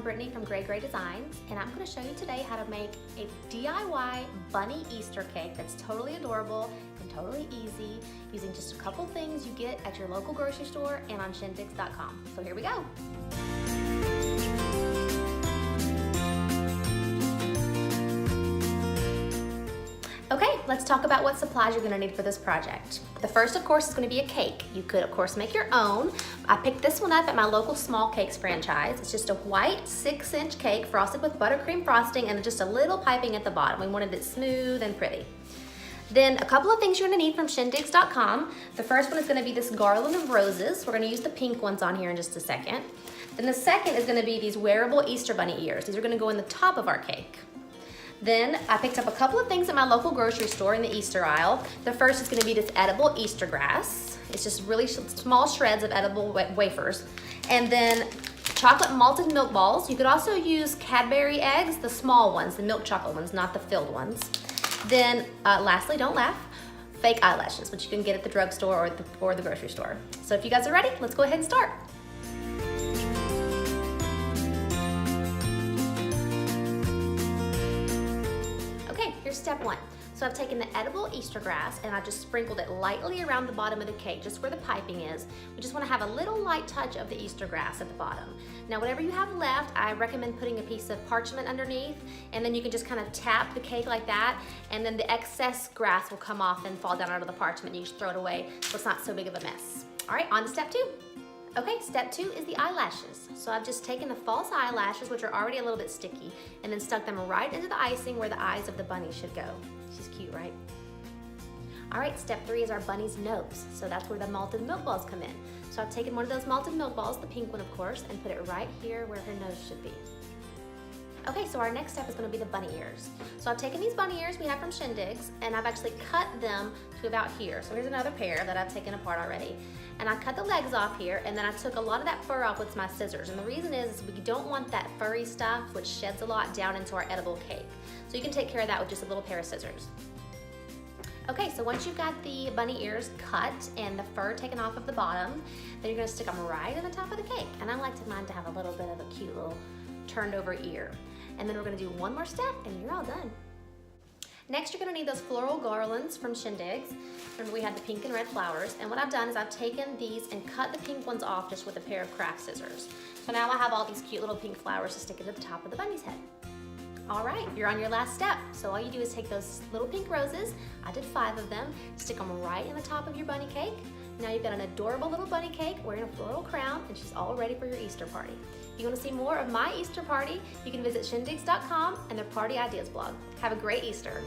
Brittany from Gray Gray Designs, and I'm going to show you today how to make a DIY bunny Easter cake that's totally adorable and totally easy using just a couple things you get at your local grocery store and on shindigs.com. So here we go. Okay, let's talk about what supplies you're gonna need for this project. The first, of course, is gonna be a cake. You could, of course, make your own. I picked this one up at my local Small Cakes franchise. It's just a white 6-inch cake frosted with buttercream frosting and just a little piping at the bottom. We wanted it smooth and pretty. Then a couple of things you're gonna need from shindigs.com. The first one is gonna be this garland of roses. We're gonna use the pink ones on here in just a second. Then the second is gonna be these wearable Easter bunny ears. These are gonna go in the top of our cake. Then I picked up a couple of things at my local grocery store in the Easter aisle. The first is gonna be this edible Easter grass. It's just really small shreds of edible wafers. And then chocolate malted milk balls. You could also use Cadbury eggs, the small ones, the milk chocolate ones, not the filled ones. Then lastly, don't laugh, fake eyelashes, which you can get at the drugstore or the grocery store. So if you guys are ready, let's go ahead and start. Here's step one. So I've taken the edible Easter grass and I've just sprinkled it lightly around the bottom of the cake, just where the piping is. We just want to have a little light touch of the Easter grass at the bottom. Now whatever you have left, I recommend putting a piece of parchment underneath, and then you can just kind of tap the cake like that, and then the excess grass will come off and fall down out of the parchment. You just throw it away so it's not so big of a mess. All right, on to step two. Okay, step two is the eyelashes. So I've just taken the false eyelashes, which are already a little bit sticky, and then stuck them right into the icing where the eyes of the bunny should go. She's cute, right? All right, step three is our bunny's nose. So that's where the malted milk balls come in. So I've taken one of those malted milk balls, the pink one of course, and put it right here where her nose should be. Okay, so our next step is gonna be the bunny ears. So I've taken these bunny ears we have from Shindigs, and I've actually cut them to about here. So here's another pair that I've taken apart already. And I cut the legs off here, and then I took a lot of that fur off with my scissors. And the reason is we don't want that furry stuff, which sheds a lot, down into our edible cake. So you can take care of that with just a little pair of scissors. Okay, so once you've got the bunny ears cut and the fur taken off of the bottom, then you're gonna stick them right in the top of the cake. And I like mine to have a little bit of a cute little turned over ear. And then we're gonna do one more step and you're all done. Next, you're gonna need those floral garlands from Shindigs. Remember we had the pink and red flowers. And what I've done is I've taken these and cut the pink ones off just with a pair of craft scissors. So now I have all these cute little pink flowers to stick at the top of the bunny's head. All right, you're on your last step. So all you do is take those little pink roses, I did 5 of them, stick them right in the top of your bunny cake. Now you've got an adorable little bunny cake wearing a floral crown, and she's all ready for your Easter party. If you want to see more of my Easter party, you can visit shindigs.com and their Party Ideas blog. Have a great Easter.